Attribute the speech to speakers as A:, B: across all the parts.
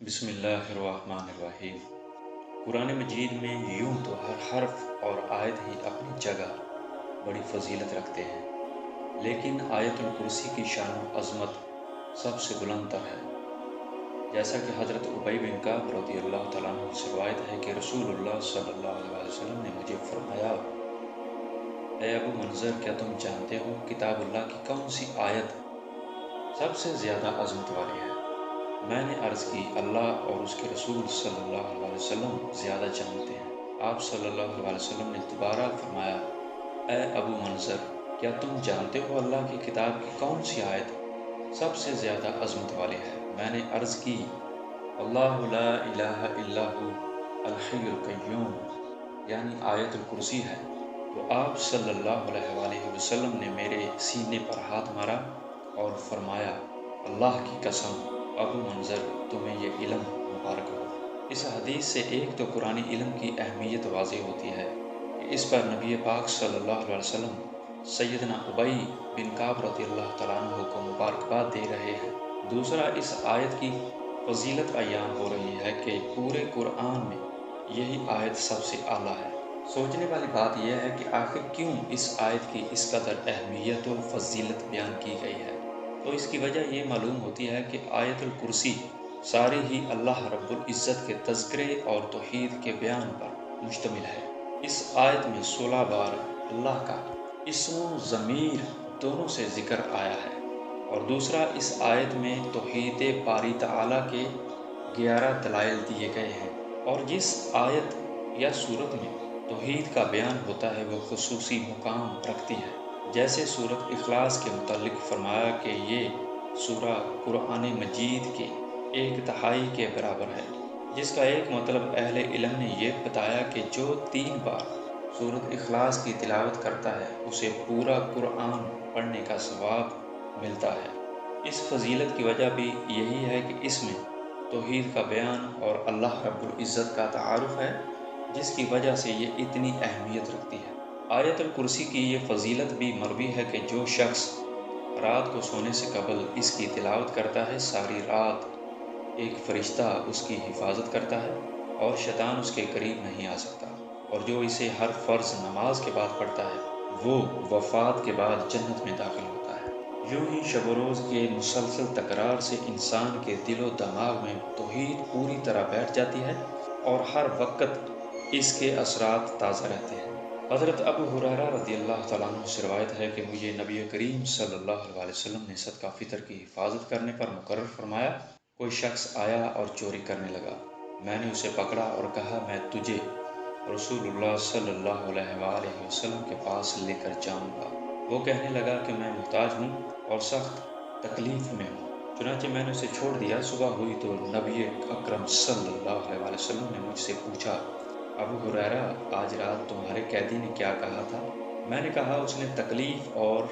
A: بسم اللہ الرحمن الرحیم۔ قرآن مجید میں یوں تو ہر حرف اور آیت ہی اپنی جگہ بڑی فضیلت رکھتے ہیں، لیکن آیت الکرسی کی شان و عظمت سب سے بلند تر ہے۔ جیسا کہ حضرت ابی بن کعب رضی اللہ تعالیٰ عنہ سے روایت ہے کہ رسول اللہ صلی اللہ علیہ وسلم نے مجھے فرمایا، اے ابو منذر، کیا تم جانتے ہو کتاب اللہ کی کون سی آیت سب سے زیادہ عظمت والی ہے؟ میں نے عرض کی، اللہ اور اس کے رسول صلی اللہ علیہ وسلم زیادہ جانتے ہیں۔ آپ صلی اللہ علیہ وسلم نے دوبارہ فرمایا، اے ابو منذر، کیا تم جانتے ہو اللہ کی کتاب کی کون سی آیت سب سے زیادہ عظمت والی ہے؟ میں نے عرض کی، اللہ لا الہ الا ہو الحی القیوم، یعنی آیت الکرسی ہے۔ تو آپ صلی اللہ علیہ وآلہ وسلم نے میرے سینے پر ہاتھ مارا اور فرمایا، اللہ کی قسم ابو منذر، تمہیں یہ علم مبارک ہو۔ اس حدیث سے ایک تو قرآن علم کی اہمیت واضح ہوتی ہے کہ اس پر نبی پاک صلی اللہ علیہ وسلم سیدنا ابی بن کعب رضی اللہ تعالیٰ عنہ کو مبارکباد دے رہے ہیں۔ دوسرا، اس آیت کی فضیلت بیان ہو رہی ہے کہ پورے قرآن میں یہی آیت سب سے اعلیٰ ہے۔ سوچنے والی بات یہ ہے کہ آخر کیوں اس آیت کی اس قدر اہمیت و فضیلت بیان کی گئی ہے؟ تو اس کی وجہ یہ معلوم ہوتی ہے کہ آیت الکرسی ساری ہی اللہ رب العزت کے تذکرے اور توحید کے بیان پر مشتمل ہے۔ اس آیت میں 16 بار اللہ کا اسم و ضمیر دونوں سے ذکر آیا ہے، اور دوسرا، اس آیت میں توحید باری تعالیٰ کے 11 دلائل دیے گئے ہیں، اور جس آیت یا سورت میں توحید کا بیان ہوتا ہے وہ خصوصی مقام رکھتی ہے۔ جیسے سورت اخلاص کے متعلق فرمایا کہ یہ سورہ قرآن مجید کے 1/3 کے برابر ہے، جس کا ایک مطلب اہل علم نے یہ بتایا کہ جو 3 بار سورت اخلاص کی تلاوت کرتا ہے اسے پورا قرآن پڑھنے کا ثواب ملتا ہے۔ اس فضیلت کی وجہ بھی یہی ہے کہ اس میں توحید کا بیان اور اللہ رب العزت کا تعارف ہے، جس کی وجہ سے یہ اتنی اہمیت رکھتی ہے۔ آیت الکرسی کی یہ فضیلت بھی مروی ہے کہ جو شخص رات کو سونے سے قبل اس کی تلاوت کرتا ہے، ساری رات ایک فرشتہ اس کی حفاظت کرتا ہے اور شیطان اس کے قریب نہیں آ سکتا، اور جو اسے ہر فرض نماز کے بعد پڑھتا ہے وہ وفات کے بعد جنت میں داخل ہوتا ہے۔ یوں ہی شب و روز کے مسلسل تکرار سے انسان کے دل و دماغ میں توحید پوری طرح بیٹھ جاتی ہے اور ہر وقت اس کے اثرات تازہ رہتے ہیں۔ حضرت ابو ہریرہ رضی اللہ تعالیٰ عنہ سے روایت ہے کہ مجھے نبی کریم صلی اللہ علیہ وسلم نے صدقہ فطر کی حفاظت کرنے پر مقرر فرمایا۔ کوئی شخص آیا اور چوری کرنے لگا۔ میں نے اسے پکڑا اور کہا، میں تجھے رسول اللہ صلی اللہ علیہ وآلہ وسلم کے پاس لے کر جاؤں گا۔ وہ کہنے لگا کہ میں محتاج ہوں اور سخت تکلیف میں ہوں۔ چنانچہ میں نے اسے چھوڑ دیا۔ صبح ہوئی تو نبی اکرم صلی اللہ علیہ وسلم نے مجھ سے پوچھا، ابو ہریرہ، آج رات تمہارے قیدی نے کیا کہا تھا؟ میں نے کہا، اس نے تکلیف اور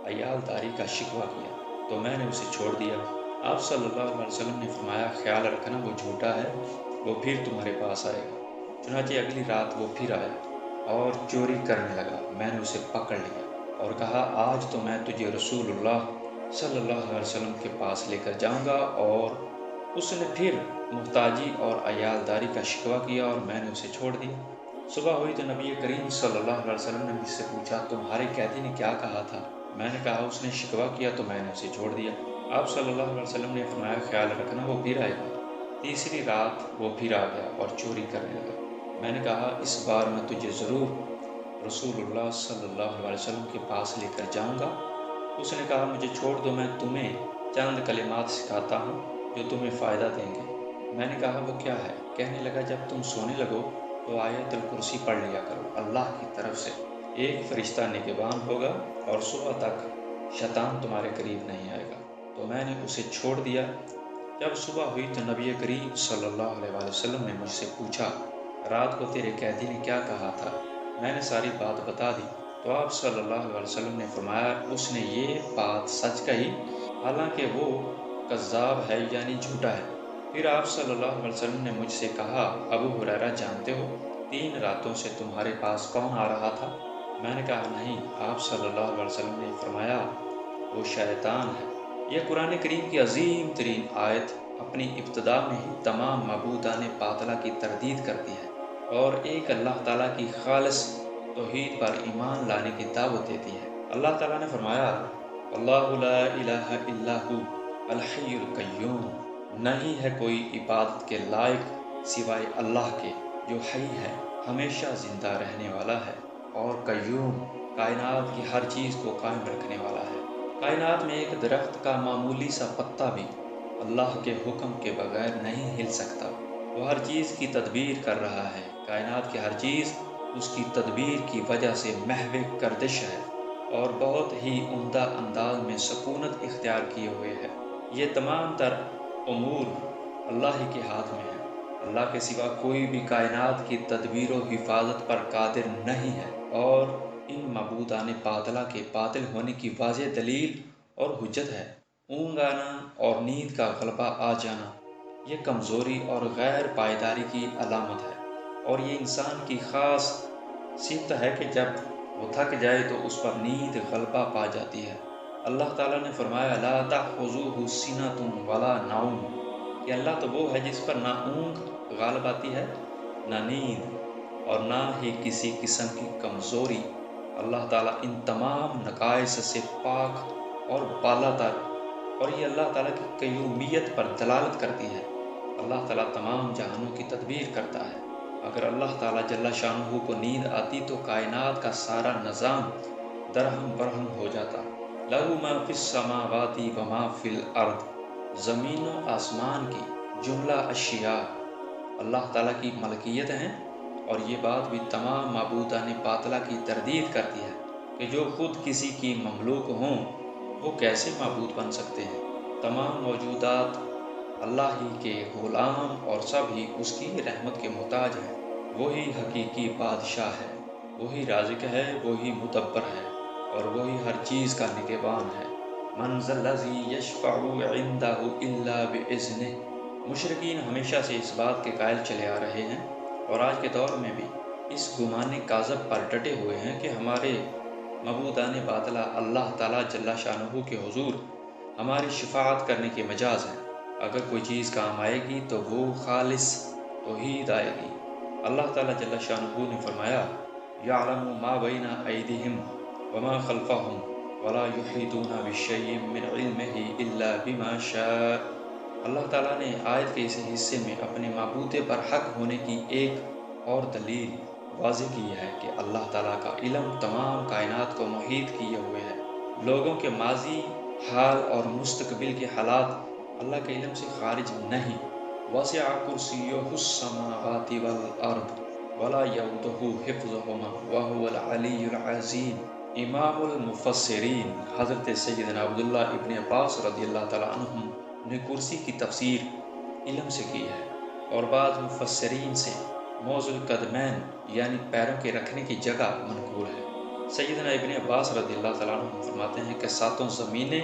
A: عیالداری کا شکوہ کیا، تو میں نے اسے چھوڑ دیا۔ آپ صلی اللہ علیہ وسلم نے فرمایا، خیال رکھنا وہ جھوٹا ہے، وہ پھر تمہارے پاس آئے گا۔ چنانچہ اگلی رات وہ پھر آیا اور چوری کرنے لگا۔ میں نے اسے پکڑ لیا اور کہا، آج تو میں تجھے رسول اللہ صلی اللہ علیہ وسلم کے پاس لے کر جاؤں گا۔ اور اس نے پھر محتاجی اور عیالداری کا شکوہ کیا اور میں نے اسے چھوڑ دیا۔ صبح ہوئی تو نبی کریم صلی اللہ علیہ وسلم نے مجھ سے پوچھا، تمہارے قیدی نے کیا کہا تھا؟ میں نے کہا، اس نے شکوہ کیا، تو میں نے اسے چھوڑ دیا۔ آپ صلی اللہ علیہ وسلم نے فرمایا، خیال رکھنا وہ پھر آئے گا۔ تیسری رات وہ پھر آ گیا اور چوری کرنے لگا۔ میں نے کہا، اس بار میں تجھے ضرور رسول اللہ صلی اللہ علیہ وسلم کے پاس لے کر جاؤں گا۔ اس نے کہا، مجھے چھوڑ دو، میں تمہیں چند کلمات سکھاتا ہوں جو تمہیں فائدہ دیں گے۔ میں نے کہا، وہ کیا ہے؟ کہنے لگا، جب تم سونے لگو تو آیت الکرسی پڑھ لیا کرو۔ اللہ کی طرف سے ایک فرشتہ نگہبان ہوگا اور صبح تک شیطان تمہارے قریب نہیں آئے گا۔ تو میں نے اسے چھوڑ دیا۔ جب صبح ہوئی تو نبی کریم صلی اللہ علیہ وآلہ وسلم نے مجھ سے پوچھا، رات کو تیرے قیدی نے کیا کہا تھا؟ میں نے ساری بات بتا دی۔ تو آپ صلی اللہ علیہ وسلم نے فرمایا، اس نے یہ بات سچ کہی، حالانکہ وہ کذاب ہے، یعنی جھوٹا ہے۔ پھر آپ صلی اللہ علیہ وسلم نے مجھ سے کہا، ابو ہریرہ، جانتے ہو 3 راتوں سے تمہارے پاس کون آ رہا تھا؟ میں نے کہا، نہیں۔ آپ صلی اللہ علیہ وسلم نے فرمایا، وہ شیطان ہے۔ یہ قرآن کریم کی عظیم ترین آیت اپنی ابتدا میں ہی تمام معبودان باطلہ کی تردید کرتی ہے اور ایک اللہ تعالیٰ کی خالص توحید پر ایمان لانے کی دعوت دیتی ہے۔ اللہ تعالیٰ نے فرمایا، اللہ لا الہ الا ہو الحی القیوم، نہیں ہے کوئی عبادت کے لائق سوائے اللہ کے جو حی ہے، ہمیشہ زندہ رہنے والا ہے، اور قیوم، کائنات کی ہر چیز کو قائم رکھنے والا ہے۔ کائنات میں ایک درخت کا معمولی سا پتا بھی اللہ کے حکم کے بغیر نہیں ہل سکتا۔ وہ ہر چیز کی تدبیر کر رہا ہے۔ کائنات کی ہر چیز اس کی تدبیر کی وجہ سے محو گردش ہے اور بہت ہی عمدہ انداز میں سکونت اختیار کیے ہوئے ہے۔ یہ تمام تر امور اللہ ہی کے ہاتھ میں ہے۔ اللہ کے سوا کوئی بھی کائنات کی تدبیر و حفاظت پر قادر نہیں ہے، اور ان معبودان باطلہ کے باطل ہونے کی واضح دلیل اور حجت ہے۔ اونگ آنا اور نیند کا غلبہ آ جانا یہ کمزوری اور غیر پائیداری کی علامت ہے، اور یہ انسان کی خاص صفت ہے کہ جب وہ تھک جائے تو اس پر نیند غلبہ پا جاتی ہے۔ اللہ تعالیٰ نے فرمایا، لا تأخذوہ سنۃ ولا نوم، کہ اللہ تو وہ ہے جس پر نہ اونگ غالب آتی ہے، نہ نیند، اور نہ ہی کسی قسم کی کمزوری۔ اللہ تعالیٰ ان تمام نقائص سے پاک اور بالا تر، اور یہ اللہ تعالیٰ کی قیومیت پر دلالت کرتی ہے۔ اللہ تعالیٰ تمام جہانوں کی تدبیر کرتا ہے۔ اگر اللہ تعالیٰ جل شانہ کو نیند آتی تو کائنات کا سارا نظام درہم برہم ہو جاتا۔ لہ ما فی السماوات و ما فی الارض، زمین و آسمان کی جملہ اشیاء اللہ تعالیٰ کی ملکیت ہیں، اور یہ بات بھی تمام معبودان باطلہ کی تردید کرتی ہے کہ جو خود کسی کی مملوک ہوں وہ کیسے معبود بن سکتے ہیں۔ تمام موجودات اللہ ہی کے غلام اور سب ہی اس کی رحمت کے محتاج ہیں۔ وہی حقیقی بادشاہ ہے، وہی رازق ہے، وہی مدبر ہے، اور وہی ہر چیز کا نگہبان ہے۔ من ذا الذی یشفع عندہ الا باذنہ، مشرکین ہمیشہ سے اس بات کے قائل چلے آ رہے ہیں، اور آج کے دور میں بھی اس گمان کاذب پر ڈٹے ہوئے ہیں کہ ہمارے معبودان باطلہ اللہ تعالیٰ جل شانہ کے حضور ہماری شفاعت کرنے کے مجاز ہیں۔ اگر کوئی چیز کام آئے گی تو وہ خالص توحید آئے گی۔ اللہ تعالیٰ جل شانہ نے فرمایا، یعلم ما بین ایدیہم وما خلفہم ولا یحیطون بشیء من علمہ الا بما شاء۔ اللہ تعالیٰ نے آیت کے اس حصے میں اپنے معبود پر حق ہونے کی ایک اور دلیل واضح کی ہے کہ اللہ تعالیٰ کا علم تمام کائنات کو محیط کیے ہوئے ہے۔ لوگوں کے ماضی، حال اور مستقبل کے حالات اللہ کے علم سے خارج نہیں۔ وسع کرسیہ السماوات والارض ولا یؤودہ حفظہما وہو العلی العظیم۔ امام المفسرین حضرت سیدنا عبداللہ ابن عباس رضی اللہ تعالیٰ عنہم نے کرسی کی تفسیر علم سے کی ہے، اور بعض مفسرین سے موضع القدمین یعنی پیروں کے رکھنے کی جگہ منقول ہے۔ سیدنا ابن عباس رضی اللہ تعالیٰ عنہ فرماتے ہیں کہ ساتوں زمینیں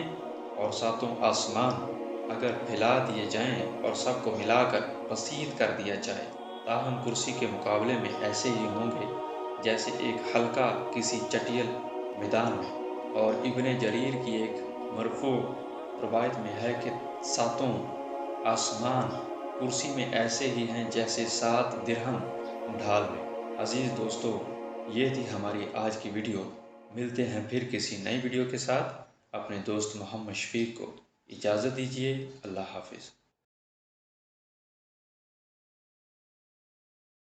A: اور ساتوں آسمان اگر پھیلا دیے جائیں اور سب کو ملا کر بسیط کر دیا جائے، تاہم کرسی کے مقابلے میں ایسے ہی ہوں گے جیسے ایک حلقہ کسی چٹیل میدان میں۔ اور ابن جریر کی ایک مرفوع روایت میں ہے کہ ساتوں آسمان کرسی میں ایسے ہی ہیں جیسے 7 درہم ڈھال میں۔ عزیز دوستو، یہ تھی ہماری آج کی ویڈیو۔ ملتے ہیں پھر کسی نئی ویڈیو کے ساتھ۔ اپنے دوست محمد شفیق کو اجازت دیجیے۔ اللہ حافظ۔